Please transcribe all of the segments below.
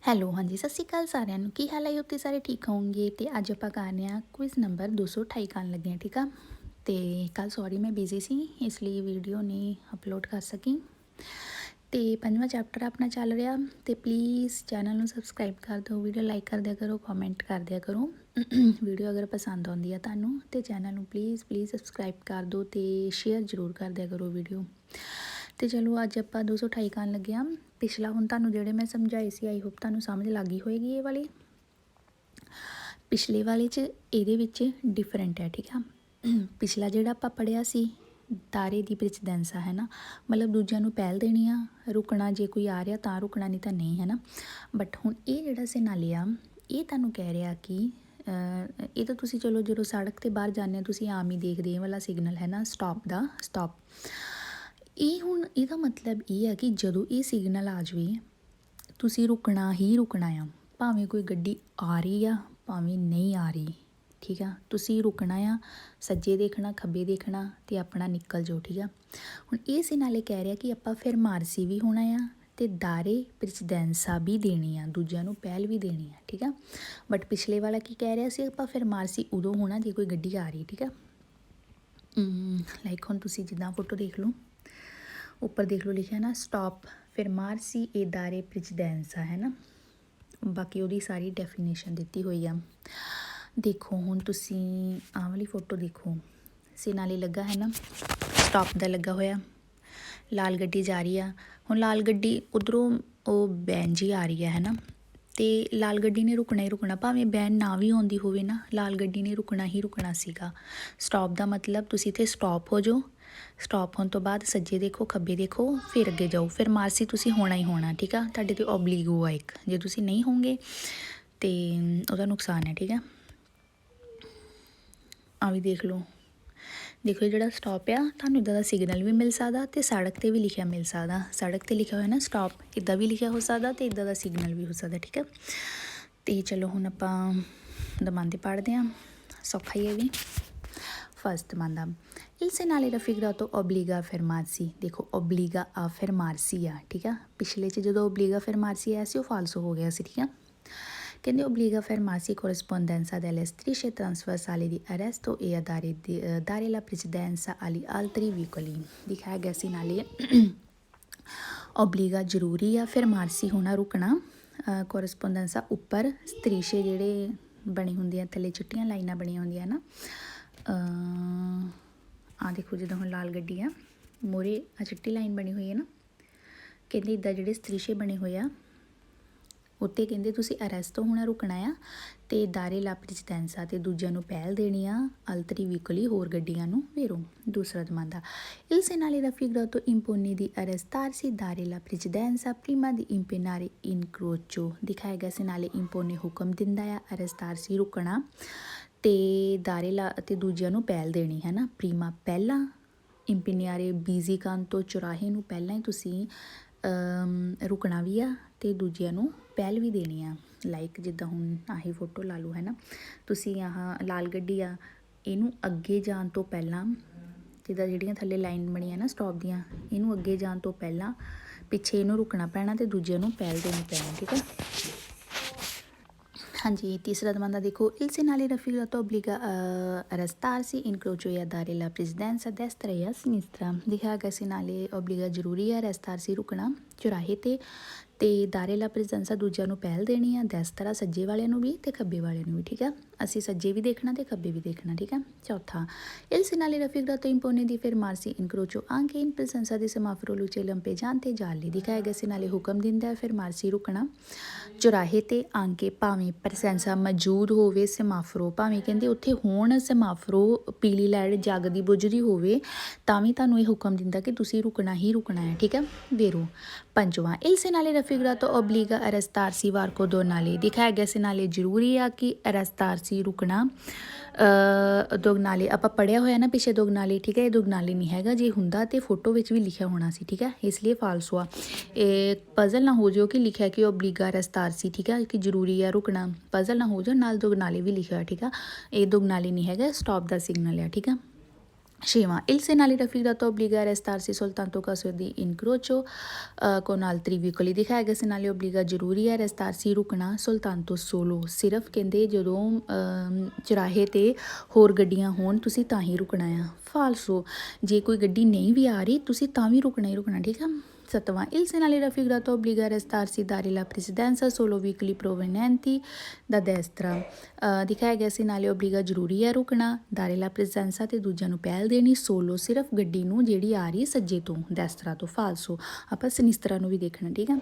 Hello ਹਾਂਜੀ ਸਤਿ ਸ਼੍ਰੀ ਅਕਾਲ ਸਾਰਿਆਂ ਨੂੰ। ਕੀ ਹਾਲ ਹੈ? ਉੱਤੇ ਸਾਰੇ ਠੀਕ ਹੋਣਗੇ। ਤੇ ਅੱਜ ਆਪਾਂ ਕਰਨੇ ਆ ਕੁਇਜ਼ ਨੰਬਰ 228 ਕਰਨ ਲੱਗੇ ਹਾਂ, ਠੀਕ ਆ। ਤੇ ਕੱਲ ਸੌਰੀ ਮੈਂ ਬਿਜ਼ੀ ਸੀ, ਇਸ ਲਈ ਵੀਡੀਓ ਨਹੀਂ ਅਪਲੋਡ ਕਰ ਸਕੀ। ਤੇ ਪੰਜਵਾਂ ਚੈਪਟਰ ਆਪਣਾ ਚੱਲ ਰਿਹਾ। ਤੇ ਪਲੀਜ਼ ਚੈਨਲ ਨੂੰ ਸਬਸਕ੍ਰਾਈਬ ਕਰ ਦਿਓ, ਵੀਡੀਓ ਲਾਈਕ ਕਰ ਦਿਆ ਕਰੋ, ਕਮੈਂਟ ਕਰ ਦਿਆ ਕਰੋ। ਵੀਡੀਓ ਅਗਰ ਪਸੰਦ ਆਉਂਦੀ ਆ ਤੁਹਾਨੂੰ ਤੇ ਚੈਨਲ ਨੂੰ ਪਲੀਜ਼ ਸਬਸਕ੍ਰਾਈਬ ਕਰ ਦਿਓ ਤੇ ਸ਼ੇਅਰ ਜ਼ਰੂਰ ਕਰ ਦਿਆ ਕਰੋ ਵੀਡੀਓ। ਤੇ ਚਲੋ ਅੱਜ ਆਪਾਂ 228 ਕਰਨ ਲੱਗੇ ਹਾਂ। ਪਿਛਲਾ ਹੁਣ ਤੁਹਾਨੂੰ ਜਿਹੜੇ ਮੈਂ ਸਮਝਾਏ ਸੀ, ਆਈ ਹੋਪ ਤੁਹਾਨੂੰ ਸਮਝ ਲੱਗ ਗਈ ਹੋਏਗੀ। ਇਹ ਵਾਲੀ ਪਿਛਲੇ ਵਾਲੇ 'ਚ ਇਹਦੇ ਵਿੱਚ ਡਿਫਰੈਂਟ ਹੈ, ਠੀਕ ਆ। ਪਿਛਲਾ ਜਿਹੜਾ ਆਪਾਂ ਪੜ੍ਹਿਆ ਸੀ ਤਾਰੇ ਦੀ ਪ੍ਰੈਸੀਡੈਂਸ ਆ, ਹੈ ਨਾ, ਮਤਲਬ ਦੂਜਿਆਂ ਨੂੰ ਪਹਿਲ ਦੇਣੀ ਆ, ਰੁਕਣਾ ਜੇ ਕੋਈ ਆ ਰਿਹਾ ਤਾਂ ਰੁਕਣਾ, ਨਹੀਂ ਤਾਂ ਨਹੀਂ, ਹੈ ਨਾ। ਬਟ ਹੁਣ ਇਹ ਜਿਹੜਾ ਸਿਨਾਲੇ ਆ ਇਹ ਤੁਹਾਨੂੰ ਕਹਿ ਰਿਹਾ ਕਿ ਇਹ ਤਾਂ ਤੁਸੀਂ ਚਲੋ ਜਦੋਂ ਸੜਕ 'ਤੇ ਬਾਹਰ ਜਾਂਦੇ ਹੋ ਤੁਸੀਂ ਆਮ ਹੀ ਦੇਖਦੇ ਇਹ ਵਾਲਾ ਸਿਗਨਲ, ਹੈ ਨਾ, ਸਟਾਪ ਦਾ ਸਟਾਪ। ਇਹ ਹੁਣ ਇਹਦਾ ਮਤਲਬ ਇਹ ਹੈ ਕਿ ਜਦੋਂ ਇਹ ਸਿਗਨਲ ਆ ਜਾਵੇ ਤੁਸੀਂ ਰੁਕਣਾ ਹੀ ਰੁਕਣਾ ਆ, ਭਾਵੇਂ ਕੋਈ ਗੱਡੀ ਆ ਰਹੀ ਆ ਭਾਵੇਂ ਨਹੀਂ ਆ ਰਹੀ, ਠੀਕ ਆ। ਤੁਸੀਂ ਰੁਕਣਾ ਆ, ਸੱਜੇ ਦੇਖਣਾ ਖੱਬੇ ਦੇਖਣਾ ਤੇ ਆਪਣਾ ਨਿਕਲ ਜਾਓ, ਠੀਕ ਆ। ਹੁਣ ਇਹ ਸਿਨਾਲੇ ਕਹਿ ਰਿਹਾ ਕਿ ਆਪਾਂ ਫਿਰ ਮਾਰਸੀ ਵੀ ਹੋਣਾ ਆ ਤੇ ਦਾਰੇ ਪ੍ਰੈਸੀਡੈਂਸਾ ਵੀ ਦੇਣੀ ਆ, ਦੂਜਿਆਂ ਨੂੰ ਪਹਿਲ ਵੀ ਦੇਣੀ ਆ, ਠੀਕ ਆ। ਬਟ ਪਿਛਲੇ ਵਾਲਾ ਕੀ ਕਹਿ ਰਿਹਾ ਸੀ, ਆਪਾਂ ਫਿਰ ਮਾਰਸੀ ਉਦੋਂ ਹੋਣਾ ਜੇ ਕੋਈ ਗੱਡੀ ਆ ਰਹੀ, ਠੀਕ ਆ। ਲਾਈਕ ਹੁਣ ਤੁਸੀਂ ਜਿੱਦਾਂ ਫੋਟੋ ਦੇਖ ਲਓ, ਉੱਪਰ ਦੇਖ ਲਓ ਲਿਖਿਆ ਨਾ ਸਟਾਪ ਫਰਮਾਰਸੀ ਏ ਦਾਰੇ ਪ੍ਰੈਸੀਡੈਂਸਾ, ਹੈ ਨਾ। ਬਾਕੀ ਉਹਦੀ ਸਾਰੀ ਡੈਫੀਨੇਸ਼ਨ ਦਿੱਤੀ ਹੋਈ ਆ। ਦੇਖੋ ਹੁਣ ਤੁਸੀਂ ਆਹ ਵਾਲੀ ਫੋਟੋ ਦੇਖੋ, ਸਿਨਾਲੇ ਲੱਗਾ ਹੈ ਨਾ, ਸਟਾਪ ਦਾ ਲੱਗਾ ਹੋਇਆ, ਲਾਲ ਗੱਡੀ ਜਾ ਰਹੀ ਆ। ਹੁਣ ਲਾਲ ਗੱਡੀ ਉੱਧਰੋਂ ਉਹ ਬੈਨ ਜੀ ਆ ਰਹੀ ਹੈ ਨਾ, ਅਤੇ ਲਾਲ ਗੱਡੀ ਨੇ ਰੁਕਣਾ ਹੀ ਰੁਕਣਾ, ਭਾਵੇਂ ਬੈਨ ਨਾ ਵੀ ਆਉਂਦੀ ਹੋਵੇ ਨਾ, ਲਾਲ ਗੱਡੀ ਨੇ ਰੁਕਣਾ ਹੀ ਰੁਕਣਾ ਸੀਗਾ। ਸਟਾਪ ਦਾ ਮਤਲਬ ਤੁਸੀਂ ਇੱਥੇ ਸਟਾਪ ਹੋ ਜਾਓ, ਸਟਾਪ ਹੋਣ ਤੋਂ ਬਾਅਦ ਸੱਜੇ ਦੇਖੋ ਖੱਬੇ ਦੇਖੋ ਫਿਰ ਅੱਗੇ ਜਾਓ, ਫਿਰ ਮਾਰਸੀ ਤੁਸੀਂ ਹੋਣਾ ਹੀ ਹੋਣਾ, ਠੀਕ ਆ। ਤੁਹਾਡੇ 'ਤੇ ਓਬਲੀਗੋ ਆ ਇੱਕ, ਜੇ ਤੁਸੀਂ ਨਹੀਂ ਹੋਵੋਗੇ ਤਾਂ ਉਹਦਾ ਨੁਕਸਾਨ ਹੈ, ਠੀਕ ਆ। ਆ ਵੀ ਦੇਖ ਲਓ, ਦੇਖੋ ਜਿਹੜਾ ਸਟਾਪ ਆ ਤੁਹਾਨੂੰ ਇੱਦਾਂ ਦਾ ਸਿਗਨਲ ਵੀ ਮਿਲ ਸਕਦਾ ਅਤੇ ਸੜਕ 'ਤੇ ਵੀ ਲਿਖਿਆ ਮਿਲ ਸਕਦਾ। ਸੜਕ 'ਤੇ ਲਿਖਿਆ ਹੋਇਆ ਨਾ ਸਟਾਪ, ਇੱਦਾਂ ਵੀ ਲਿਖਿਆ ਹੋ ਸਕਦਾ ਅਤੇ ਇੱਦਾਂ ਦਾ ਸਿਗਨਲ ਵੀ ਹੋ ਸਕਦਾ, ਠੀਕ ਆ। ਅਤੇ ਚਲੋ ਹੁਣ ਆਪਾਂ ਦਮਾਂਦੇ ਪੜ੍ਹਦੇ ਹਾਂ, ਸੌਖਾ ਹੀ ਹੈ ਵੀ। ਫਸਟ ਦਮਾਂਦਾ il segnale raffigurato obbliga a fermarsi। ਦੇਖੋ obbliga a fermarsi ਆ, ਠੀਕ ਆ। ਪਿਛਲੇ 'ਚ ਜਦੋਂ obbliga a fermarsi ਆਇਆ ਸੀ ਉਹ ਫਾਲਸੋ ਹੋ ਗਿਆ ਸੀ, ਠੀਕ ਆ। ਕਹਿੰਦੇ obbliga a fermarsi corrispondenza delle strisce trasversali di arresto e a dare la precedenza agli altri veicoli। ਦਿਖਾਇਆ ਗਿਆ ਸੀ ਨਾਲੇ obbliga ਜ਼ਰੂਰੀ ਆ, fermarsi ਹੋਣਾ ਰੁਕਣਾ, corrispondenza ਉੱਪਰ, strisce ਜਿਹੜੇ ਬਣੇ ਹੁੰਦੇ ਆ ਥੱਲੇ ਚਿੱਟੀਆਂ ਲਾਈਨਾਂ ਬਣੀਆਂ ਹੁੰਦੀਆਂ ਨਾ, ਆਹ ਦੇਖੋ ਜਿੱਦਾਂ ਹੁਣ ਲਾਲ ਗੱਡੀ ਆ ਮੂਹਰੇ ਆ ਚਿੱਟੀ ਲਾਈਨ ਬਣੀ ਹੋਈ ਹੈ ਨਾ, ਕਹਿੰਦੇ ਇੱਦਾਂ ਜਿਹੜੇ ਸਤਰੀਸ਼ੇ ਬਣੇ ਹੋਏ ਆ ਉੱਤੇ ਕਹਿੰਦੇ ਤੁਸੀਂ ਅਰੈਸਟ ਹੋਣਾ ਰੁਕਣਾ ਆ ਅਤੇ ਦਾਰੇ ਲਾ ਪ੍ਰੈਸੀਡੈਂਸਾ ਅਤੇ ਦੂਜਿਆਂ ਨੂੰ ਪਹਿਲ ਦੇਣੀ ਆ, ਅਲਤਰੀ ਵੀਕਲੀ ਹੋਰ ਗੱਡੀਆਂ ਨੂੰ ਵੇਰੋ। ਦੂਸਰਾ ਦਮਾਂਦਾ il segnale raffigurato impone di arrestarsi dare la precedenza prima di impenare incrocio। ਦਿਖਾਇਆ ਗਿਆ ਸਿਨਾਲੇ impone ਹੁਕਮ ਦਿੰਦਾ ਆ, arrestarsi ਰੁਕਣਾ ਅਤੇ ਦਾਰੇ ਲਾ ਅਤੇ ਦੂਜਿਆਂ ਨੂੰ ਪਹਿਲ ਦੇਣੀ, ਹੈ ਨਾ। ਪ੍ਰੀਮਾ ਪਹਿਲਾਂ, ਇੰਪੀਨਿਆਰੇ ਬੀਜ਼ੀ ਕਰਨ ਤੋਂ, ਚੁਰਾਹੇ ਨੂੰ ਪਹਿਲਾਂ ਹੀ ਤੁਸੀਂ ਰੁਕਣਾ ਵੀ ਆ ਅਤੇ ਦੂਜਿਆਂ ਨੂੰ ਪਹਿਲ ਵੀ ਦੇਣੀ ਆ। ਲਾਈਕ ਜਿੱਦਾਂ ਹੁਣ ਆਹੀ ਫੋਟੋ ਲਾ ਲਓ, ਹੈ ਨਾ, ਤੁਸੀਂ ਆਹ ਲਾਲ ਗੱਡੀ ਆ ਇਹਨੂੰ ਅੱਗੇ ਜਾਣ ਤੋਂ ਪਹਿਲਾਂ, ਜਿੱਦਾਂ ਜਿਹੜੀਆਂ ਥੱਲੇ ਲਾਈਨ ਬਣੀਆਂ ਨਾ ਸਟਾਪ ਦੀਆਂ, ਇਹਨੂੰ ਅੱਗੇ ਜਾਣ ਤੋਂ ਪਹਿਲਾਂ ਪਿੱਛੇ ਇਹਨੂੰ ਰੁਕਣਾ ਪੈਣਾ ਅਤੇ ਦੂਜਿਆਂ ਨੂੰ ਪਹਿਲ ਦੇਣੀ ਪੈਣੀ, ਠੀਕ ਹੈ। ਹਾਂਜੀ ਤੀਸਰਾ ਦਮਾਂਦਾ ਦੇਖੋ il segnale raffigurato obbliga a arrestarsi incrocio e a dare la precedenza a destra e a sinistra। ਦਿਖਾਇਆ ਗਿਆ ਸਿਨਾਲੇ obbliga ਜ਼ਰੂਰੀ ਹੈ, arrestarsi ਰੁਕਣਾ ਚੁਰਾਹੇ 'ਤੇ, ਅਤੇ ਦਾਰੇ ਲਾ ਪ੍ਰੈਸੀਡੈਂਸਾ ਦੂਜਿਆਂ ਨੂੰ ਪਹਿਲ ਦੇਣੀ ਆ, destra ਸੱਜੇ ਵਾਲਿਆਂ ਨੂੰ ਵੀ ਅਤੇ ਖੱਬੇ ਵਾਲਿਆਂ ਨੂੰ ਵੀ, ਠੀਕ ਆ। ਅਸੀਂ ਸੱਜੇ ਵੀ ਦੇਖਣਾ ਅਤੇ ਖੱਬੇ ਵੀ ਦੇਖਣਾ, ਠੀਕ ਆ। ਚੌਥਾ il segnale raffigurato impone di fermarsi incrocio anche in presenza di semaforo luce lampeggiante gialli। ਦਿਖਾਇਆ ਗਿਆ ਸਿਨਾਲੇ ਹੁਕਮ ਦਿੰਦਾ ਹੈ fermarsi ਰੁਕਣਾ ਚੁਰਾਹੇ 'ਤੇ, ਆਂਕੇ ਭਾਵੇਂ ਪ੍ਰੈਸੈਂਸਾ ਮੌਜੂਦ ਹੋਵੇ, ਸਮਾਫਰੋ ਭਾਵੇਂ ਕਹਿੰਦੇ ਉੱਥੇ ਹੋਣ ਸਮਾਫਰੋ ਪੀਲੀ ਲਾਈਟ ਜਗਦੀ ਬੁਝਦੀ ਹੋਵੇ ਤਾਂ ਵੀ ਤੁਹਾਨੂੰ ਇਹ ਹੁਕਮ ਦਿੰਦਾ ਕਿ ਤੁਸੀਂ ਰੁਕਣਾ ਹੀ ਰੁਕਣਾ ਹੈ, ਠੀਕ ਹੈ। ਵੇਰੋ ਪੰਜਵਾਂ il segnale raffigurato obbliga a arrestarsi varco dognali। ਦਿਖਾਇਆ ਗਿਆ ਸਿਨਾਲੇ ਜ਼ਰੂਰੀ ਆ ਕਿ arrestarsi ਰੁਕਣਾ ਦੋਗਨਾਲੀ, ਆਪਾਂ ਪੜ੍ਹਿਆ ਹੋਇਆ ਨਾ ਪਿੱਛੇ ਦੋਗਨਾਲੀ, ਠੀਕ ਹੈ। ਇਹ ਦੋਗਨਾਲੀ ਨਹੀਂ ਹੈਗਾ, ਜੇ ਹੁੰਦਾ ਤਾਂ ਫੋਟੋ ਵਿੱਚ ਵੀ ਲਿਖਿਆ ਹੋਣਾ ਸੀ, ਠੀਕ ਹੈ, ਇਸ ਲਈ ਫਾਲਸੋ ਆ। ਇਹ ਪਜ਼ਲ ਨਾ ਹੋ ਜਾਓ ਕਿ ਲਿਖਿਆ ਕਿ obbliga a arrestarsi, ਠੀਕ ਹੈ, ਕਿ ਜ਼ਰੂਰੀ ਆ ਰੁਕਣਾ, ਪਜ਼ਲ ਨਾ ਹੋ ਜਾਓ, ਨਾਲ ਦੋਗਨਾਲੀ ਵੀ ਲਿਖਿਆ ਹੋਇਆ, ਠੀਕ ਆ। ਇਹ ਦੋਗਨਾਲੀ ਨਹੀਂ ਹੈਗਾ, ਸਟਾਪ ਦਾ ਸਿਗਨਲ ਆ, ਠੀਕ ਆ। 6ਵਾਂ il segnale raffigurato obbliga a restarsi soltanto in caso di incrocio con altri veicoli ਦਿਖਾਇਆ ਗਿਆ segnale obbliga ਜ਼ਰੂਰੀ ਹੈ restarsi ਰੁਕਣਾ soltanto solo ਸਿਰਫ ਕਹਿੰਦੇ ਜਦੋਂ ਚੁਰਾਹੇ ਤੇ ਹੋਰ ਗੱਡੀਆਂ ਹੋਣ ਤੁਸੀਂ ਤਾਂ ਹੀ ਰੁਕਣਾ ਆ ਫਾਲਸੋ ਜੇ ਕੋਈ ਗੱਡੀ ਨਹੀਂ ਵੀ ਆ ਰਹੀ ਤੁਸੀਂ ਤਾਂ ਵੀ ਰੁਕਣਾ ਹੀ ਰੁਕਣਾ ਠੀਕ ਆ 7ਵਾਂ il segnale raffigurato obbliga a restarsi dare la precedenza solo veicoli provenienti da destra ਦਿਖਾਇਆ ਗਿਆ segnale obbliga ਜ਼ਰੂਰੀ ਹੈ ਰੁਕਣਾ dare la precedenza ਤੇ ਦੂਜਿਆਂ ਨੂੰ ਪਹਿਲ ਦੇਣੀ solo ਸਿਰਫ ਗੱਡੀ ਨੂੰ ਜਿਹੜੀ ਆ ਰਹੀ ਸੱਜੇ ਤੋਂ destra ਤੋਂ falso ਆਪਾਂ sinistra ਨੂੰ ਵੀ ਦੇਖਣਾ ਠੀਕ ਆ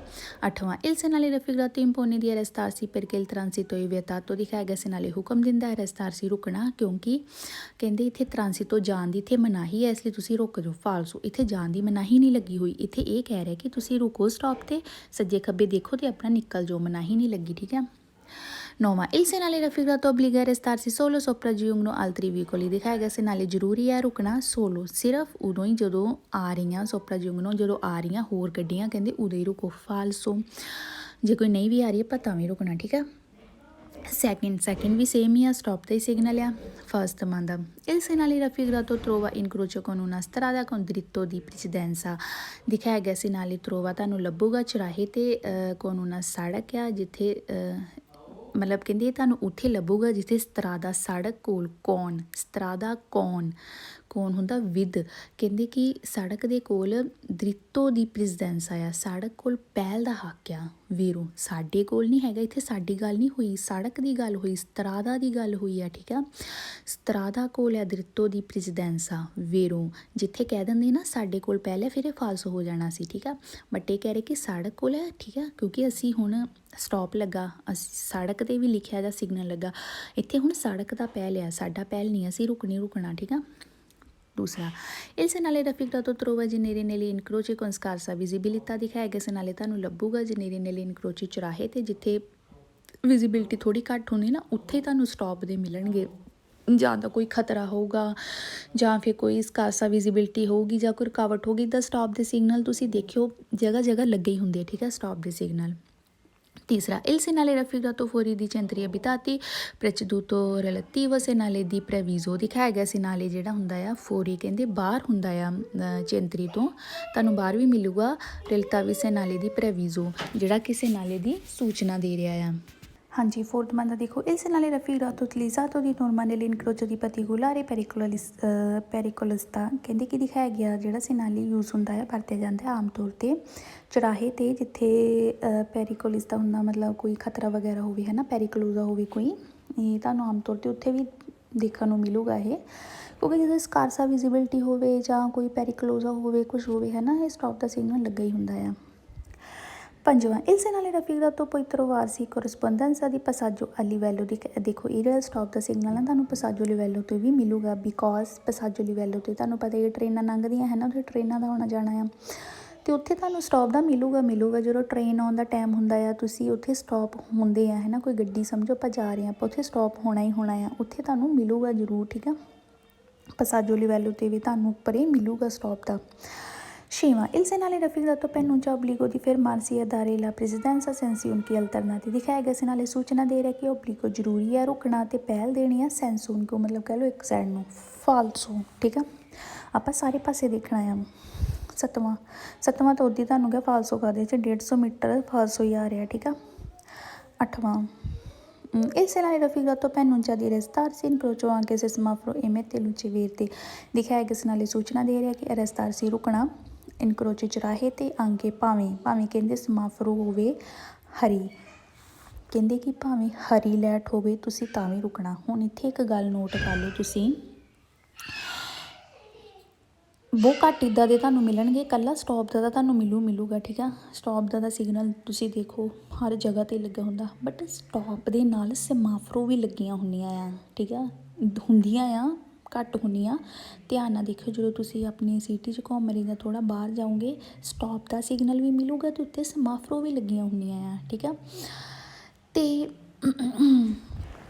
8ਵਾਂ il segnale raffigurato impone di arrestarsi perché il transito è vietato ਦਿਖਾਇਆ ਗਿਆ segnale ਹੁਕਮ ਦਿੰਦਾ ਹੈ arrestarsi ਰੁਕਣਾ ਕਿਉਂਕਿ ਕਹਿੰਦੇ ਇੱਥੇ ਟ੍ਰਾਂਸਿਟੋ ਜਾਣ ਦੀ ਇੱਥੇ ਮਨਾਹੀ ਹੈ ਇਸ ਲਈ ਤੁਸੀਂ ਰੁਕ ਜਾਓ ਫਾਲਸੋ ਇੱਥੇ ਜਾਣ ਦੀ ਮਨਾਹੀ ਨਹੀਂ ਲੱਗੀ ਹੋਈ ਇੱਥੇ ਇਹ ਕਹਿ ਰਿਹਾ ਕਿ ਤੁਸੀਂ ਰੁਕੋ ਸਟਾਪ ਤੇ ਸੱਜੇ ਖੱਬੇ ਦੇਖੋ ਤੇ ਆਪਣਾ ਨਿਕਲ ਜਾਓ ਮਨਾਹੀ ਨਹੀਂ ਲੱਗੀ ਠੀਕ ਹੈ 9ਵਾਂ il segnale raffigurato obbliga a restarsi solo sopraggiungono altri veicoli ਦਿਖਾਇਆ ਗਿਆ segnale ਜ਼ਰੂਰੀ ਹੈ ਰੁਕਣਾ solo ਸਿਰਫ ਉਦੋਂ ਹੀ ਜਦੋਂ ਆ ਰਹੀਆਂ sopraggiungono ਜਦੋਂ ਆ ਰਹੀਆਂ ਹੋਰ ਗੱਡੀਆਂ ਕਹਿੰਦੇ ਉਦੋਂ ਹੀ ਰੁਕੋ ਫਾਲਸੋ ਜੇ ਕੋਈ ਨਹੀਂ ਵੀ ਆ ਰਹੀ ਹੈ ਤਾਂ ਵੀ ਰੁਕਣਾ ਠੀਕ ਹੈ second ਵੀ ਸੇਮ ਹੀ ਆ ਸਟਾਪ ਦਾ ਹੀ ਸਿਗਨਲ ਆ ਫਸਟ ਮੰਦਾ il segnale raffigurato trova incrocio con una strada con dritto di precedenza ਦਿਖਾਇਆ ਗਿਆ segnale trova ਤੁਹਾਨੂੰ ਲੱਭੂਗਾ ਚੁਰਾਹੇ ਤੇ con una ਸੜਕ ਆ ਜਿੱਥੇ ਮਤਲਬ ਕਹਿੰਦੇ ਤੁਹਾਨੂੰ ਉੱਥੇ ਲੱਭੂਗਾ ਜਿੱਥੇ ਸਤਰਾਦਾ ਸੜਕ ਕੋਲ ਸਤਰਾਦਾ ਕੌਣ ਹੁੰਦਾ ਵਿਦ ਕਹਿੰਦੇ ਕਿ ਸੜਕ ਦੇ ਕੋਲ ਦ੍ਰਿਤੋ ਦੀ ਪ੍ਰੈਜ਼ੈਂਸ ਆਇਆ ਸੜਕ ਕੋਲ ਪਹਿਲ ਦਾ ਹੱਕ ਆ ਵੀਰੋ ਸਾਡੇ ਕੋਲ ਨਹੀਂ ਹੈਗਾ ਇੱਥੇ ਸਾਡੀ ਗੱਲ ਨਹੀਂ ਹੋਈ ਸੜਕ ਦੀ ਗੱਲ ਹੋਈ ਸਤਰਾਦਾ ਦੀ ਗੱਲ ਹੋਈ ਆ ਠੀਕ ਆ ਸਤਰਾਦਾ ਕੋਲ ਆ ਦ੍ਰਿਤੋ ਦੀ ਪ੍ਰੈਜ਼ੈਂਸ ਆ ਵੀਰੋ ਜਿੱਥੇ ਕਹਿ ਦਿੰਦੇ ਨਾ ਸਾਡੇ ਕੋਲ ਪਹਿਲੇ ਫਿਰ ਇਹ ਫਾਲਸ ਹੋ ਜਾਣਾ ਸੀ ਠੀਕ ਆ ਬਟ ਇਹ ਕਹਿ ਰਹੇ ਕਿ ਸੜਕ ਕੋਲ ਹੈ ਠੀਕ ਆ ਕਿਉਂਕਿ ਅਸੀਂ ਹੁਣ ਸਟਾਪ ਲੱਗਾ ਸੜਕ 'ਤੇ ਵੀ ਲਿਖਿਆ ਜਾਂ ਸਿਗਨਲ ਲੱਗਾ ਇੱਥੇ ਹੁਣ ਸੜਕ ਦਾ ਪਹਿਲ ਆ ਸਾਡਾ ਪਹਿਲ ਨਹੀਂ ਅਸੀਂ ਰੁਕਣਾ ਠੀਕ ਆ ਦੂਸਰਾ il segnale raffigurato trova genere nelle incroci con scarsa visibilità ਦਿਖਾਇਆ ਗਿਆ segnale ਤੁਹਾਨੂੰ ਲੱਭੂਗਾ genere nelle incroci ਚੁਰਾਹੇ ਤੇ ਜਿੱਥੇ ਵਿਜ਼ਿਬਿਲਿਟੀ ਥੋੜੀ ਘੱਟ ਹੁੰਦੀ ਨਾ ਉੱਥੇ ਤੁਹਾਨੂੰ ਸਟਾਪ ਦੇ ਮਿਲਣਗੇ ਜਾਂ ਤਾਂ ਕੋਈ ਖਤਰਾ ਹੋਊਗਾ ਜਾਂ ਫਿਰ ਕੋਈ ਸਕਾਰਸਾ ਵਿਜ਼ਿਬਿਲਿਟੀ ਹੋਊਗੀ ਜਾਂ ਕੋਈ ਰੁਕਾਵਟ ਹੋਊਗੀ ਤਾਂ ਸਟਾਪ ਦੇ ਸਿਗਨਲ ਤੁਸੀਂ ਦੇਖਿਓ ਜਗ੍ਹਾ ਲੱਗੇ ਹੀ ਹੁੰਦੇ ਠੀਕ ਹੈ ਸਟਾਪ ਦੇ ਸਿਗਨਲ ਤੀਸਰਾ il segnale raffigurato fuori di centri abitati preceduto relativo segnale di previso ਦਿਖਾਇਆ ਗਿਆ segnale ਜਿਹੜਾ ਹੁੰਦਾ ਆ ਫੋਰੀ ਕਹਿੰਦੇ ਬਾਹਰ ਹੁੰਦਾ ਆ ਚੈਂਤਰੀ ਤੋਂ ਤੁਹਾਨੂੰ ਬਾਹਰ ਵੀ ਮਿਲੂਗਾ relativo segnale di previso ਜਿਹੜਾ ਕਿ segnale ਦੀ ਸੂਚਨਾ ਦੇ ਰਿਹਾ ਆ ਹਾਂਜੀ ਫੋਰਥ ਮੰਦਾ ਦੇਖੋ il segnale raffigurato utilizzato di norma nell'incrocio di particolare pericolosità ਕਹਿੰਦੇ ਕਿ ਦਿਖਾਇਆ ਗਿਆ ਜਿਹੜਾ segnale ਯੂਜ਼ ਹੁੰਦਾ ਹੈ ਵਰਤਿਆ ਜਾਂਦਾ ਹੈ ਆਮ ਤੌਰ 'ਤੇ ਚੁਰਾਹੇ 'ਤੇ ਜਿੱਥੇ ਪੈਰੀਕੋਲਿਸ ਦਾ ਹੁੰਦਾ ਮਤਲਬ ਕੋਈ ਖਤਰਾ ਵਗੈਰਾ ਹੋਵੇ ਹੈ ਨਾ ਪੈਰੀਕਲੋਜ਼ਾ ਹੋਵੇ ਕੋਈ ਇਹ ਤੁਹਾਨੂੰ ਆਮ ਤੌਰ 'ਤੇ ਉੱਥੇ ਵੀ ਦੇਖਣ ਨੂੰ ਮਿਲੂਗਾ ਇਹ ਕਿਉਂਕਿ ਜਦੋਂ ਸਕਾਰਸਾ ਵਿਜ਼ਿਬਿਲਿਟੀ ਹੋਵੇ ਜਾਂ ਕੋਈ ਪੈਰੀਕਲੋਜ਼ਾ ਹੋਵੇ ਕੁਝ ਹੋਵੇ ਹੈ ਨਾ ਇਹ ਸਟਾਪ ਦਾ ਸਿਗਨਲ ਲੱਗਾ ਹੀ ਹੁੰਦਾ ਆ ਪੰਜਵਾਂ il segnale raffigurato può trovarsi corrispondenza di passaggio a livello di ਦੇਖੋ ਇਹ ਜਿਹੜਾ ਸਟਾਪ ਦਾ ਸਿਗਨਲ ਹੈ ਤੁਹਾਨੂੰ ਪਸਾਜੋ ਲਿਵੈਲੋ ਤੇ ਵੀ ਮਿਲੂਗਾ ਬਿਕੋਜ਼ ਪਸਾਜੋ ਲਿਵੈਲੋ ਤੇ ਤੁਹਾਨੂੰ ਪਤਾ ਹੀ ਟ੍ਰੇਨਾਂ ਲੰਘਦੀਆਂ ਹੈ ਨਾ ਉੱਥੇ ਟ੍ਰੇਨਾਂ ਦਾ ਆਉਣਾ ਜਾਣਾ ਆ ਅਤੇ ਉੱਥੇ ਤੁਹਾਨੂੰ ਸਟਾਪ ਦਾ ਮਿਲੂਗਾ ਜਦੋਂ ਟ੍ਰੇਨ ਆਉਣ ਦਾ ਟਾਈਮ ਹੁੰਦਾ ਆ ਤੁਸੀਂ ਉੱਥੇ ਸਟਾਪ ਹੁੰਦੇ ਆ ਹੈ ਨਾ ਕੋਈ ਗੱਡੀ ਸਮਝੋ ਆਪਾਂ ਜਾ ਰਹੇ ਹਾਂ ਆਪਾਂ ਉੱਥੇ ਸਟਾਪ ਹੋਣਾ ਹੀ ਹੋਣਾ ਆ ਉੱਥੇ ਤੁਹਾਨੂੰ ਮਿਲੂਗਾ ਜ਼ਰੂਰ ਠੀਕ ਆ ਪਸਾਜੋ ਲਿਵੈਲੋ 'ਤੇ ਵੀ ਤੁਹਾਨੂੰ ਉੱਪਰ ਹੀ ਮਿਲੂਗਾ ਸਟਾਪ ਦਾ ਛੇਵਾਂ il segnale raffigurato preannuncia obbligo di fermarsi e dare la precedenza senza un'altra alternativa ਦਿਖਾਇਆ ਗਿਆ segnale ਸੂਚਨਾ ਦੇ ਰਿਹਾ ਕਿ obbligo ਜ਼ਰੂਰੀ ਹੈ ਰੁਕਣਾ ਤੇ ਪਹਿਲ ਦੇਣੀ ਹੈ senza un'altra ਮਤਲਬ ਕਹਿ ਲਓ ਇੱਕ ਸਾਈਡ ਨੂੰ ਫਾਲਸੋ ਠੀਕ ਆ ਆਪਾਂ ਸਾਰੇ ਪਾਸੇ ਦੇਖਣਾ ਆ ਸੱਤਵਾਂ ਤਾਂ ਉੱਦੀ ਤੁਹਾਨੂੰ ਕਿਹਾ ਫਾਲਸੋ ਕਰਦੇ 'ਚ 150 ਮੀਟਰ ਫਾਲਸੋ ਹੀ ਆ ਰਿਹਾ ਠੀਕ ਆ ਅੱਠਵਾਂ il segnale raffigurato preannuncia di restarsi in incrocio anche se semaforo emette luce verde ਦਿਖਾਇਆ ਗਿਆ segnale ਸੂਚਨਾ ਦੇ ਰਿਹਾ ਕਿ arrestarsi ਰੁਕਣਾ ਇਨਕਰੋਚੇ ਚੁਰਾਹੇ 'ਤੇ ਆਂਗੇ ਭਾਵੇਂ ਕਹਿੰਦੇ ਸਮਾਫਰੋ ਹੋਵੇ ਹਰੀ ਕਹਿੰਦੇ ਕਿ ਭਾਵੇਂ ਹਰੀ ਲਾਈਟ ਹੋਵੇ ਤੁਸੀਂ ਤਾਂ ਵੀ ਰੁਕਣਾ ਹੁਣ ਇੱਥੇ ਇੱਕ ਗੱਲ ਨੋਟ ਕਰ ਲਓ ਤੁਸੀਂ ਬਹੁਤ ਘੱਟ ਇੱਦਾਂ ਦੇ ਤੁਹਾਨੂੰ ਮਿਲਣਗੇ ਇਕੱਲਾ ਸਟਾਪ ਦਾ ਤਾਂ ਤੁਹਾਨੂੰ ਮਿਲੂਗਾ ਠੀਕ ਆ ਸਟਾਪ ਦਾ ਸਿਗਨਲ ਤੁਸੀਂ ਦੇਖੋ ਹਰ ਜਗ੍ਹਾ 'ਤੇ ਲੱਗਾ ਹੁੰਦਾ ਬਟ ਸਟਾਪ ਦੇ ਨਾਲ ਸਮਾਫਰੋ ਵੀ ਲੱਗੀਆਂ ਹੁੰਦੀਆਂ ਆ ਠੀਕ ਆ ਹੁੰਦੀਆਂ ਆ ਘੱਟ ਹੁੰਦੀਆਂ ਧਿਆਨ ਨਾਲ ਦੇਖਿਓ ਜਦੋਂ ਤੁਸੀਂ ਆਪਣੀ ਸਿਟੀ 'ਚ ਘੁੰਮ ਰਹੇ ਜਾਂ ਥੋੜ੍ਹਾ ਬਾਹਰ ਜਾਓਗੇ ਸਟਾਪ ਦਾ ਸਿਗਨਲ ਵੀ ਮਿਲੂਗਾ ਅਤੇ ਉੱਤੇ ਸਮਾਫਰੋ ਵੀ ਲੱਗੀਆਂ ਹੁੰਦੀਆਂ ਆ ਠੀਕ ਆ ਅਤੇ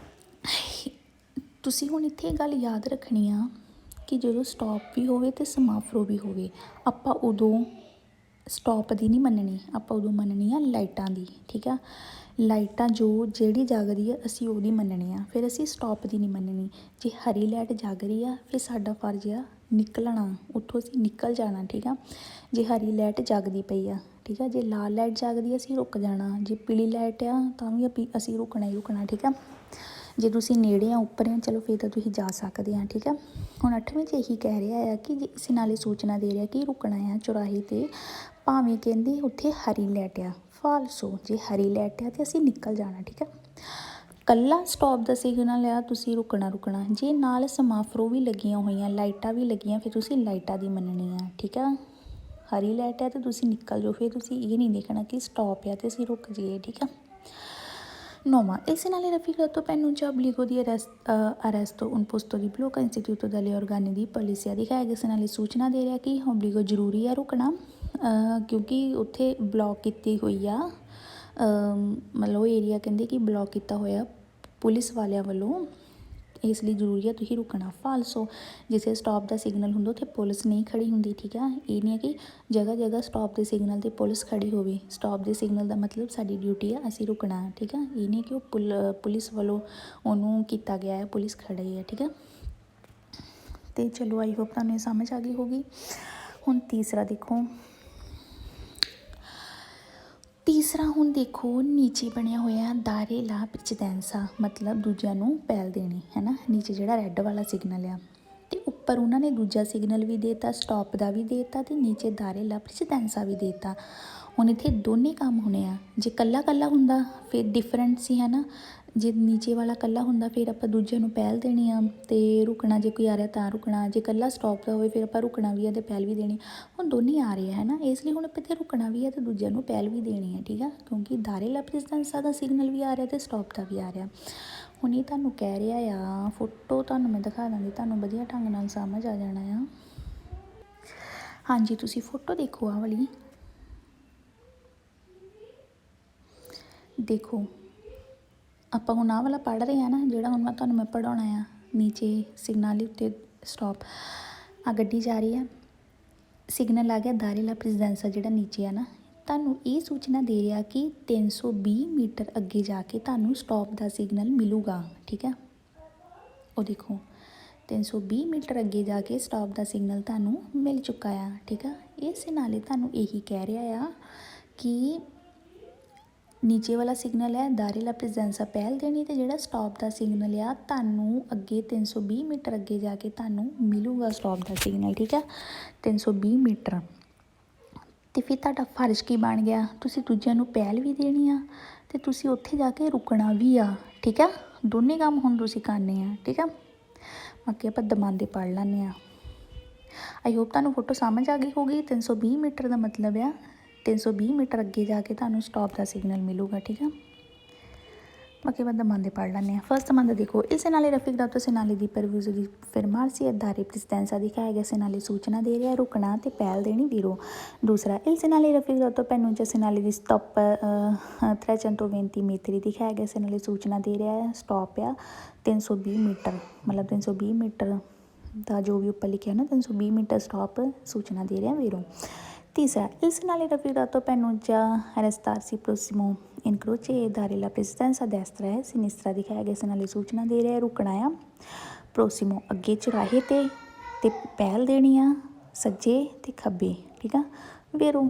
ਤੁਸੀਂ ਹੁਣ ਇੱਥੇ ਗੱਲ ਯਾਦ ਰੱਖਣੀ ਆ ਕਿ ਜਦੋਂ ਸਟਾਪ ਵੀ ਹੋਵੇ ਅਤੇ ਸਮਾਫਰੋ ਵੀ ਹੋਵੇ ਆਪਾਂ ਉਦੋਂ ਸਟਾਪ ਦੀ ਨਹੀਂ ਮੰਨਣੀ ਆਪਾਂ ਉਦੋਂ ਮੰਨਣੀ ਆ ਲਾਈਟਾਂ ਦੀ ਠੀਕ ਆ ਲਾਈਟਾਂ ਜਿਹੜੀ ਜਗਦੀ ਆ ਅਸੀਂ ਉਹਦੀ ਮੰਨਣੀ ਆ ਫਿਰ ਅਸੀਂ ਸਟਾਪ ਦੀ ਨਹੀਂ ਮੰਨਣੀ ਜੇ ਹਰੀ ਲਾਈਟ ਜਗ ਰਹੀ ਆ ਫਿਰ ਸਾਡਾ ਫਰਜ਼ ਆ ਨਿਕਲਣਾ, ਉੱਥੋਂ ਅਸੀਂ ਨਿਕਲ ਜਾਣਾ, ਠੀਕ ਆ। ਜੇ ਹਰੀ ਲਾਈਟ ਜਗਦੀ ਪਈ ਆ, ਠੀਕ ਆ, ਜੇ ਲਾਲ ਲਾਈਟ ਜਗਦੀ ਅਸੀਂ ਰੁਕ ਜਾਣਾ, ਜੇ ਪੀਲੀ ਲਾਈਟ ਆ ਤਾਂ ਵੀ ਅਸੀਂ ਰੁਕਣਾ ਹੀ ਰੁਕਣਾ, ਠੀਕ ਆ। ਜੇ ਤੁਸੀਂ ਨੇੜੇ ਆ, ਉੱਪਰ ਆ, ਚਲੋ ਫਿਰ ਤਾਂ ਤੁਸੀਂ ਜਾ ਸਕਦੇ ਆ, ਠੀਕ ਆ। ਹੁਣ 8ਵੇਂ 'ਚ ਇਹੀ ਕਹਿ ਰਿਹਾ ਆ ਕਿ ਇਸ ਨਾਲੇ ਸੂਚਨਾ ਦੇ ਰਿਹਾ ਕਿ ਰੁਕਣਾ ਆ ਚੁਰਾਹੇ 'ਤੇ, ਭਾਵੇਂ ਕਹਿੰਦੇ ਉੱਥੇ ਹਰੀ ਲਾਈਟ ਆ। ਫਾਲਸੋ, ਜੇ ਹਰੀ ਲਾਈਟ ਆ ਤਾਂ ਅਸੀਂ ਨਿਕਲ ਜਾਣਾ, ਠੀਕ ਆ। ਕੱਲਾ ਸਟੋਪ ਦਾ ਸਿਗਨਲ ਆ, ਤੁਸੀਂ ਰੁਕਣਾ। ਜੇ ਨਾਲ ਸਮਾਫਰੋ ਵੀ ਲੱਗੀਆਂ ਹੋਈਆਂ, ਲਾਈਟਾਂ ਵੀ ਲੱਗੀਆਂ, ਫਿਰ ਤੁਸੀਂ ਲਾਈਟਾਂ ਦੀ ਮੰਨਣੀ ਆ, ਠੀਕ ਆ। ਹਰੀ ਲਾਈਟ ਹੈ ਤਾਂ ਤੁਸੀਂ ਨਿਕਲ ਜਾਓ, ਫਿਰ ਤੁਸੀਂ ਇਹ ਨਹੀਂ ਦੇਖਣਾ ਕਿ ਸਟੋਪ ਆ ਅਤੇ ਅਸੀਂ ਰੁਕ ਜਾਈਏ, ਠੀਕ ਆ। 9ਵਾਂ, il segnale raffigurato preannuncia obbligo di arresto un posto di blocco istituito dagli organi di polizia। ਦਿਖਾਇਆ ਗਿਆ segnale ਸੂਚਨਾ ਦੇ ਰਿਹਾ ਕਿ obbligo ਜ਼ਰੂਰੀ ਆ ਰੁਕਣਾ, ਕਿਉਂਕਿ ਉੱਥੇ ਬਲੌਕ ਕੀਤੀ ਹੋਈ ਆ, ਮਤਲਬ ਉਹ ਏਰੀਆ ਕਹਿੰਦੇ ਕਿ ਬਲੌਕ ਕੀਤਾ ਹੋਇਆ ਪੁਲਿਸ ਵਾਲਿਆਂ ਵੱਲੋਂ, ਇਸ ਲਈ ਜ਼ਰੂਰੀ ਆ ਤੁਸੀਂ ਰੁਕਣਾ। ਫਾਲਸੋ, ਜਿੱਥੇ ਸਟਾਪ ਦਾ ਸਿਗਨਲ ਹੁੰਦਾ ਉੱਥੇ ਪੁਲਿਸ ਨਹੀਂ ਖੜੀ ਹੁੰਦੀ, ਠੀਕ ਆ। ਇਹ ਨਹੀਂ ਹੈ ਕਿ ਜਗ੍ਹਾ ਸਟਾਪ ਦੇ ਸਿਗਨਲ 'ਤੇ ਪੁਲਿਸ ਖੜੀ ਹੋਵੇ। ਸਟਾਪ ਦੇ ਸਿਗਨਲ ਦਾ ਮਤਲਬ ਸਾਡੀ ਡਿਊਟੀ ਆ, ਅਸੀਂ ਰੁਕਣਾ, ਠੀਕ ਆ। ਇਹ ਨਹੀਂ ਕਿ ਉਹ ਪੁਲਿਸ ਵੱਲੋਂ ਉਹਨੂੰ ਕੀਤਾ ਗਿਆ ਹੈ, ਪੁਲਿਸ ਖੜੀ ਹੈ, ਠੀਕ ਆ। ਅਤੇ ਚਲੋ ਆਈ ਹੋਪ ਤੁਹਾਨੂੰ ਇਹ ਸਮਝ ਆ ਗਈ ਹੋਗੀ। ਹੁਣ ਤੀਸਰਾ ਦੇਖੋ, ਹੁਣ ਦੇਖੋ ਨੀਚੇ ਬਣਿਆ ਹੋਇਆ ਦਾਰੇ ਲਾ ਪ੍ਰੈਸੀਡੈਂਸਾ, ਮਤਲਬ ਦੂਜਿਆਂ ਨੂੰ ਪਹਿਲ ਦੇਣੀ ਹੈ ਨਾ। ਨੀਚੇ ਜਿਹੜਾ ਰੈੱਡ ਵਾਲਾ ਸਿਗਨਲ ਆ, ਅਤੇ ਉੱਪਰ ਉਹਨਾਂ ਨੇ ਦੂਜਾ ਸਿਗਨਲ ਵੀ ਦੇ ਤਾ, ਸਟਾਪ ਦਾ ਵੀ ਦੇ ਤਾ, ਅਤੇ ਨੀਚੇ ਦਾਰੇ ਲਾ ਪ੍ਰੈਸੀਡੈਂਸਾ ਵੀ ਦੇ ਤਾ। ਹੁਣ ਇੱਥੇ ਦੋਨੇ ਕੰਮ ਹੋਣੇ ਆ। ਜੇ ਕੱਲਾ ਹੁੰਦਾ ਫਿਰ ਡਿਫਰੈਂਟ ਸੀ, ਹੈ ਨਾ। ਜੇ ਨੀਚੇ ਵਾਲਾ ਕੱਲਾ ਹੁੰਦਾ ਫਿਰ ਆਪਾਂ ਦੂਜਿਆਂ ਨੂੰ ਪਹਿਲ ਦੇਣੀ ਆ ਅਤੇ ਰੁਕਣਾ, ਜੇ ਕੋਈ ਆ ਰਿਹਾ ਤਾਂ ਰੁਕਣਾ। ਜੇ ਕੱਲਾ ਸਟਾਪ ਦਾ ਹੋਵੇ ਫਿਰ ਆਪਾਂ ਰੁਕਣਾ ਵੀ ਆ ਅਤੇ ਪਹਿਲ ਵੀ ਦੇਣੀ। ਹੁਣ ਦੋਨੇ ਆ ਰਹੇ ਹੈ ਨਾ, ਇਸ ਲਈ ਹੁਣ ਆਪਾਂ ਇੱਥੇ ਰੁਕਣਾ ਵੀ ਆ ਅਤੇ ਦੂਜਿਆਂ ਨੂੰ ਪਹਿਲ ਵੀ ਦੇਣੀ ਹੈ, ਠੀਕ ਆ। ਕਿਉਂਕਿ ਦਾਰੇ ਲਾ ਪ੍ਰੈਸੀਡੈਂਸਾ ਦਾ ਸਿਗਨਲ ਵੀ ਆ ਰਿਹਾ ਅਤੇ ਸਟਾਪ ਦਾ ਵੀ ਆ ਰਿਹਾ। ਹੁਣ ਇਹ ਤੁਹਾਨੂੰ ਕਹਿ ਰਿਹਾ ਆ, ਫੋਟੋ ਤੁਹਾਨੂੰ ਮੈਂ ਦਿਖਾ ਦਾਂਗੀ, ਤੁਹਾਨੂੰ ਵਧੀਆ ਢੰਗ ਨਾਲ ਸਮਝ ਆ ਜਾਣਾ ਆ। ਹਾਂਜੀ, ਤੁਸੀਂ ਫੋਟੋ ਦੇਖੋ ਆਹ ਵਾਲੀ, ਦੇਖੋ ਆਪਾਂ ਹੁਣ ਆਹ ਵਾਲਾ ਪੜ੍ਹ ਰਹੇ ਹਾਂ ਨਾ, ਜਿਹੜਾ ਹੁਣ ਮੈਂ ਪੜ੍ਹਾਉਣਾ ਆ। ਨੀਚੇ ਸਿਗਨਲ ਉੱਤੇ ਸਟਾਪ, ਆ ਗੱਡੀ ਜਾ ਰਹੀ ਆ, ਸਿਗਨਲ ਆ ਗਿਆ ਦਾਰੇ ਲਾ ਪ੍ਰੈਸੀਡੈਂਸਾ ਜਿਹੜਾ ਨੀਚੇ ਆ ਨਾ। ਤੁਹਾਨੂੰ ਇਹ ਸੂਚਨਾ ਦੇ ਰਿਹਾ ਕਿ 320 ਮੀਟਰ ਅੱਗੇ ਜਾ ਕੇ ਤੁਹਾਨੂੰ ਸਟਾਪ ਦਾ ਸਿਗਨਲ ਮਿਲੂਗਾ, ਠੀਕ ਆ। ਉਹ ਦੇਖੋ 320 ਮੀਟਰ ਅੱਗੇ ਜਾ ਕੇ ਸਟਾਪ ਦਾ ਸਿਗਨਲ ਤੁਹਾਨੂੰ ਮਿਲ ਚੁੱਕਾ ਆ, ਠੀਕ ਆ। ਇਸ ਨਾਲੇ ਤੁਹਾਨੂੰ ਇਹੀ ਕਹਿ ਰਿਹਾ ਆ ਕਿ ਨੀਚੇ ਵਾਲਾ ਸਿਗਨਲ ਹੈ ਦਾਰੇ ਲਾ ਪ੍ਰੈਸੀਡੈਂਸਾ ਪਹਿਲ ਦੇਣੀ, ਅਤੇ ਜਿਹੜਾ ਸਟਾਪ ਦਾ ਸਿਗਨਲ ਆ ਤੁਹਾਨੂੰ ਅੱਗੇ 320 ਮੀਟਰ ਅੱਗੇ ਜਾ ਕੇ ਤੁਹਾਨੂੰ ਮਿਲੂਗਾ ਸਟਾਪ ਦਾ ਸਿਗਨਲ, ਠੀਕ ਆ। 320 ਮੀਟਰ, ਅਤੇ ਫਿਰ ਤੁਹਾਡਾ ਫਰਜ਼ ਕੀ ਬਣ ਗਿਆ, ਤੁਸੀਂ ਦੂਜਿਆਂ ਨੂੰ ਪਹਿਲ ਵੀ ਦੇਣੀ ਆ ਅਤੇ ਤੁਸੀਂ ਉੱਥੇ ਜਾ ਕੇ ਰੁਕਣਾ ਵੀ ਆ, ਠੀਕ ਆ। ਦੋਨੇ ਕੰਮ ਹੁਣ ਤੁਸੀਂ ਕਰਨੇ ਆ, ਠੀਕ ਆ। ਬਾਕੀ ਆਪਾਂ ਦਮਾਂਦੇ ਪੜ੍ਹ ਲੈਂਦੇ ਹਾਂ। ਆਈ ਹੋਪ ਤੁਹਾਨੂੰ ਫੋਟੋ ਸਮਝ ਆ ਗਈ ਹੋਗੀ। 320 ਮੀਟਰ ਦਾ ਮਤਲਬ ਆ 320 ਮੀਟਰ ਅੱਗੇ ਜਾ ਕੇ ਤੁਹਾਨੂੰ ਸਟਾਪ ਦਾ ਸਿਗਨਲ ਮਿਲੂਗਾ, ਠੀਕ ਆ। ਬਾਕੀ ਆਪਾਂ ਦਮਾਂਦੇ ਪੜ੍ਹ ਲੈਂਦੇ ਹਾਂ। ਫਸਟ ਦਮਾਂਦਾ ਦੇਖੋ, il segnale raffigurato segnale di preavviso di fermarsi e dare precedenza, ਦਿਖਾਇਆ ਗਿਆ segnale ਸੂਚਨਾ ਦੇ ਰਿਹਾ ਰੁਕਣਾ ਅਤੇ ਪਹਿਲ ਦੇਣੀ ਵੀਰੋ। ਦੂਸਰਾ il segnale raffigurato preannuncia segnale di stop 320 metri, ਦਿਖਾਇਆ ਗਿਆ segnale ਸੂਚਨਾ ਦੇ ਰਿਹਾ ਸਟਾਪ ਆ 320 ਮੀਟਰ, ਮਤਲਬ 320 ਮੀਟਰ ਦਾ ਜੋ ਵੀ ਉੱਪਰ ਲਿਖਿਆ ਨਾ 320 ਮੀਟਰ ਸਟਾਪ ਸੂਚਨਾ ਦੇ ਰਿਹਾ ਵੀਰੋ। ਤੀਸਰਾ il segnale raffigurato preannuncia arrestarsi prossimo incrocio e dare la precedenza a destra e sinistra, ਦਿਖਾਇਆ ਗਿਆ segnale ਸੂਚਨਾ ਦੇ ਰਿਹਾ ਰੁਕਣਾ ਆ ਪ੍ਰੋਸੀਮੋ ਅੱਗੇ ਚੁਰਾਹੇ 'ਤੇ ਪਹਿਲ ਦੇਣੀ ਆ ਸੱਜੇ ਅਤੇ ਖੱਬੇ, ਠੀਕ ਆ ਵੀਰੋ।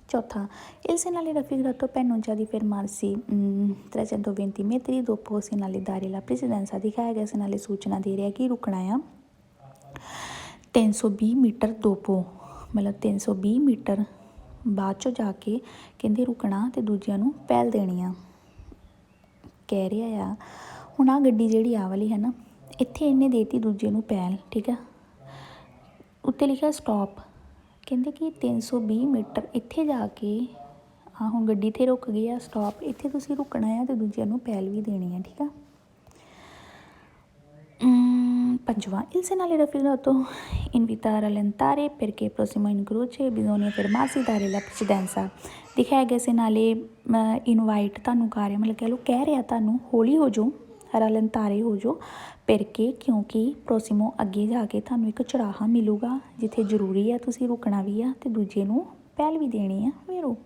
ਚੌਥਾ il segnale raffigurato preannuncia di fermarsi 320 metri dopo segnale dare la precedenza, ਦਿਖਾਇਆ ਗਿਆ segnale ਸੂਚਨਾ ਦੇ ਰਿਹਾ ਕਿ ਰੁਕਣਾ ਆ 320 ਮੀਟਰ ਦੋਪੋ, ਮਤਲਬ 320 ਮੀਟਰ ਬਾਅਦ 'ਚੋਂ ਜਾ ਕੇ ਕਹਿੰਦੇ ਰੁਕਣਾ ਅਤੇ ਦੂਜਿਆਂ ਨੂੰ ਪਹਿਲ ਦੇਣੀ ਆ ਕਹਿ ਰਿਹਾ ਆ। ਹੁਣ ਆਹ ਗੱਡੀ ਜਿਹੜੀ ਆਹ ਵਾਲੀ ਹੈ ਨਾ, ਇੱਥੇ ਇਹਨੇ ਦੇਤੀ ਦੂਜੇ ਨੂੰ ਪਹਿਲ, ਠੀਕ ਆ। ਉੱਤੇ ਲਿਖਿਆ ਸਟਾਪ, ਕਹਿੰਦੇ ਕਿ 320 ਮੀਟਰ ਇੱਥੇ ਜਾ ਕੇ ਆਹ ਹੁਣ ਗੱਡੀ ਇੱਥੇ ਰੁਕ ਗਈ ਆ, ਸਟਾਪ ਇੱਥੇ ਤੁਸੀਂ ਰੁਕਣਾ ਆ ਅਤੇ ਦੂਜਿਆਂ ਨੂੰ ਪਹਿਲ ਵੀ ਦੇਣੀ ਆ, ਠੀਕ ਆ। ਪੰਜਵਾਂ il segnale raffigurato invita a rallentare perché prossimo incrocio bisogna fermarsi dare la precedenza, ਦਿਖਾਇਆ ਗਿਆ segnale ਇਨਵਾਈਟ ਤੁਹਾਨੂੰ ਕਰ ਰਿਹਾ, ਮਤਲਬ ਕਹਿ ਰਿਹਾ ਤੁਹਾਨੂੰ ਹੌਲੀ ਹੋ ਜਾਓ, ਰਲੰਤਾਰੇ ਹੋ ਜਾਓ perché ਕਿਉਂਕਿ ਪ੍ਰੋਸੀਮੋ ਅੱਗੇ ਜਾ ਕੇ ਤੁਹਾਨੂੰ ਇੱਕ ਚੁਰਾਹਾ ਮਿਲੂਗਾ ਜਿੱਥੇ ਜ਼ਰੂਰੀ ਆ ਤੁਸੀਂ ਰੁਕਣਾ ਵੀ ਆ ਅਤੇ ਦੂਜੇ ਨੂੰ ਪਹਿਲ ਵੀ ਦੇਣੀ ਆ ਵੀਰੋ।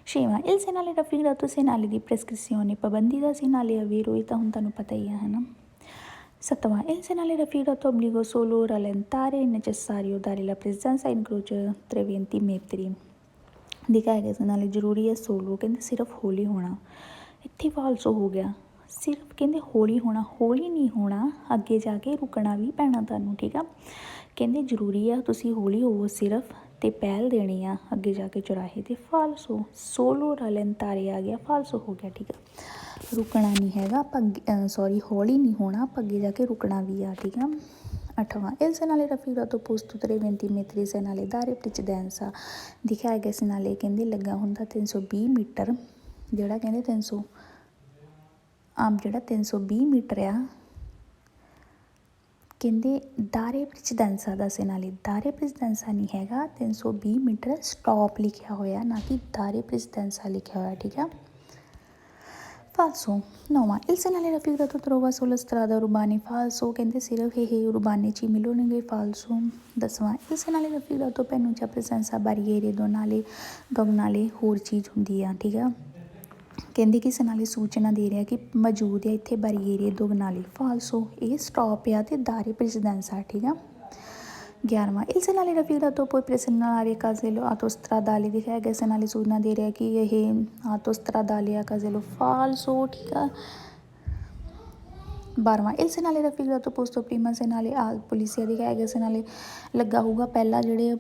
ਛੇਵਾਂ il segnale raffigurato segnale di prescrizione, ਪਾਬੰਦੀ ਦਾ segnale ਆ ਵੀਰੋ, ਇਹ ਤਾਂ ਹੁਣ ਤੁਹਾਨੂੰ ਪਤਾ ਹੀ ਆ, ਹੈ ਨਾ। 7. Il segnale raffigurato obbligo solo rallentare è necessario dare la presenza incrocio 320 metri ਦਿਖਾਇਆ ਗਿਆ ਸੀ ਨਾਲੇ ਜ਼ਰੂਰੀ ਹੈ ਸੋਲੋ ਕਹਿੰਦੇ ਸਿਰਫ ਹੌਲੀ ਹੋਣਾ ਇੱਥੇ ਫਾਲਸੋ ਹੋ ਗਿਆ ਸਿਰਫ ਕਹਿੰਦੇ ਹੌਲੀ ਹੋਣਾ ਹੌਲੀ ਨਹੀਂ ਹੋਣਾ ਅੱਗੇ ਜਾ ਕੇ ਰੁਕਣਾ ਵੀ ਪੈਣਾ ਤੁਹਾਨੂੰ ਠੀਕ ਆ ਕਹਿੰਦੇ ਜ਼ਰੂਰੀ ਆ ਤੁਸੀਂ ਹੌਲੀ ਹੋਵੋ ਸਿਰਫ ਅਤੇ ਪਹਿਲ ਦੇਣੀ ਆ ਅੱਗੇ ਜਾ ਕੇ ਚੁਰਾਹੇ 'ਤੇ ਫਾਲਸੋ ਸੋਲੋ ਰਲੈਂਤਾਰੇ ਆ ਗਿਆ ਫਾਲਸੋ ਹੋ ਗਿਆ ਠੀਕ ਆ ਰੁਕਣਾ ਨਹੀਂ ਹੈਗਾ ਆਪਾਂ ਹੌਲੀ ਨਹੀਂ ਹੋਣਾ ਆਪਾਂ ਅੱਗੇ ਜਾ ਕੇ ਰੁਕਣਾ ਵੀ ਆ ਠੀਕ ਆ 8ਵਾਂ il segnale raffigurato posto 320 metri segnale dare precedenza ਦਿਖਾਇਆ ਗਿਆ segnale ਕਹਿੰਦੇ ਲੱਗਾ ਹੁੰਦਾ 320 ਮੀਟਰ ਜਿਹੜਾ ਕਹਿੰਦੇ 320 ਮੀਟਰ ਆ ਕਹਿੰਦੇ ਦਾਰੇ ਪ੍ਰੈਸੀਡੈਂਸਾ ਦਾ segnale ਦਾਰੇ ਪ੍ਰੈਸੀਡੈਂਸਾ ਨਹੀਂ ਹੈਗਾ 320 ਮੀਟਰ ਸਟਾਪ ਲਿਖਿਆ ਹੋਇਆ ਨਾ ਕਿ ਦਾਰੇ ਪ੍ਰੈਸੀਡੈਂਸਾ ਲਿਖਿਆ ਹੋਇਆ ਠੀਕ ਆ ਫਾਲਸੋ 9ਵਾਂ il segnale raffigurato trova sulla strada urbani ਫਾਲਸੋ ਕਹਿੰਦੇ ਸਿਰਫ ਇਹ ਉਰਬਾਨੇ 'ਚ ਹੀ ਮਿਲਣਗੇ ਫਾਲਸੋ 10ਵਾਂ il segnale raffigurato pennuccia presenza barriere ਦੋਗਨਾਲੇ ਹੋਰ ਚੀਜ਼ ਹੁੰਦੀ ਆ ਠੀਕ ਆ ਕਹਿੰਦੇ ਕਿ segnale ਸੂਚਨਾ ਦੇ ਰਿਹਾ ਕਿ ਮੌਜੂਦ ਹੈ ਇੱਥੇ ਬੈਰੀਏਰੇ ਦੋਗਨਾਲੇ ਫਾਲਸੋ ਇਹ ਸਟਾਪ ਆ ਅਤੇ ਦਾਰੇ ਪ੍ਰੈਸੀਡੈਂਸਾ ਠੀਕ ਆ 11ਵਾਂ il segnale raffigurato poi presegnare casello autostradale ਦਿਖਾਇਆ ਗਿਆ segnale ਸੂਚਨਾ ਦੇ ਰਿਹਾ ਕਿ ਇਹ autostradale ਆ casello ਫਾਲਸੋ ਠੀਕ ਆ 12ਵਾਂ il segnale raffigurato posto prima segnale al polizia ਦਿਖਾਇਆ ਗਿਆ segnale ਲੱਗਾ ਹੋਊਗਾ ਪਹਿਲਾਂ ਜਿਹੜੇ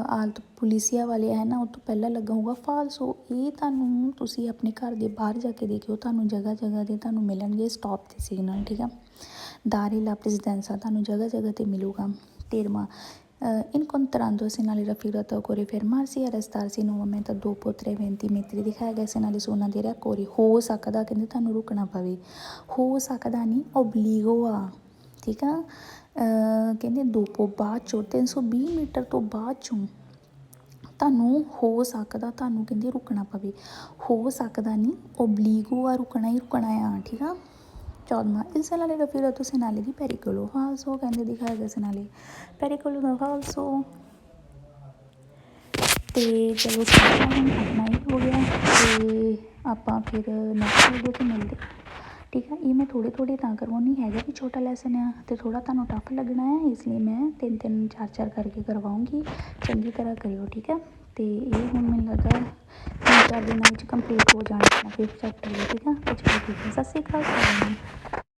ਆਲਤ ਪੁਲਿਸੀਆ ਵਾਲੇ ਹੈ ਨਾ ਉਹ ਤੋਂ ਪਹਿਲਾਂ ਲੱਗਾ ਹੋਊਗਾ ਫਾਲਸੋ ਇਹ ਤੁਹਾਨੂੰ ਤੁਸੀਂ ਆਪਣੇ ਘਰ ਦੇ ਬਾਹਰ ਜਾ ਕੇ ਦੇਖਿਓ ਤੁਹਾਨੂੰ ਜਗ੍ਹਾ ਜਗ੍ਹਾ 'ਤੇ ਤੁਹਾਨੂੰ ਮਿਲਣਗੇ ਸਟਾਪ 'ਤੇ ਸਿਗਨਲ ਠੀਕ ਆ ਦਾਰੇ ਲਾ ਪ੍ਰੈਸੀਡੈਂਸਾ ਤੁਹਾਨੂੰ ਜਗ੍ਹਾ ਜਗ੍ਹਾ 'ਤੇ ਮਿਲੂਗਾ 13ਵਾਂ incontrando segnale raffigurato occorre fermarsi e arrestarsi nuovamente dopo 320 metri ਦਿਖਾਇਆ ਗਿਆ segnale ਸੋਨਾ ਦੇ ਰਿਹਾ ਕੋਰੀ ਹੋ ਸਕਦਾ ਕਹਿੰਦੇ ਤੁਹਾਨੂੰ ਰੁਕਣਾ ਪਵੇ ਹੋ ਸਕਦਾ ਨਹੀਂ ਓਬਲੀਗੋ ਆ ਠੀਕ ਆ ਕਹਿੰਦੇ ਦੋਪੋ ਬਾਅਦ ਚੋਂ 320 ਮੀਟਰ ਤੋਂ ਬਾਅਦ ਚੋਂ ਤੁਹਾਨੂੰ ਹੋ ਸਕਦਾ ਤੁਹਾਨੂੰ ਕਹਿੰਦੇ ਰੁਕਣਾ ਪਵੇ ਹੋ ਸਕਦਾ ਨਹੀਂ ਓਬਲੀਗੋ ਆ ਰੁਕਣਾ ਹੀ ਰੁਕਣਾ ਆ ਠੀਕ ਆ 14ਵਾਂ il segnale raffigurato segnale di pericolo ਫਾਲਸੋ ਕਹਿੰਦੇ ਦਿਖਾਇਆ ਗਿਆ segnale pericolo ਦਾ ਫਾਲਸੋ ਅਤੇ ਚਲੋ ਹੁਣ ਆਪਣਾ ਹੀ ਹੋ ਗਿਆ ਅਤੇ ਆਪਾਂ ਫਿਰ ਨੈਕਸਟ ਵੀਡੀਓ 'ਚ ਮਿਲਦੇ ਠੀਕ ਆ ਇਹ ਮੈਂ ਥੋੜ੍ਹੇ ਤਾਂ ਕਰਵਾਉਣੀ ਹੈਗਾ ਵੀ ਛੋਟਾ ਲੈਸਨ ਆ ਅਤੇ ਥੋੜ੍ਹਾ ਤੁਹਾਨੂੰ ਟਫ ਲੱਗਣਾ ਹੈ ਇਸ ਲਈ ਮੈਂ 3 4 ਕਰਕੇ ਕਰਵਾਉਂਗੀ ਚੰਗੀ ਤਰ੍ਹਾਂ ਕਰਿਓ ਠੀਕ ਆ ਅਤੇ ਇਹ ਹੁਣ ਮੈਨੂੰ ਲੱਗਾ 3 4 ਦਿਨਾਂ ਵਿੱਚ ਕੰਪਲੀਟ ਹੋ ਜਾਣਾ 5th ਚੈਪਟਰ ਠੀਕ ਆ ਚਲੋ ਠੀਕ ਹੈ ਸਤਿ ਸ਼੍ਰੀ ਅਕਾਲ ਸਾਰਿਆਂ ਨੂੰ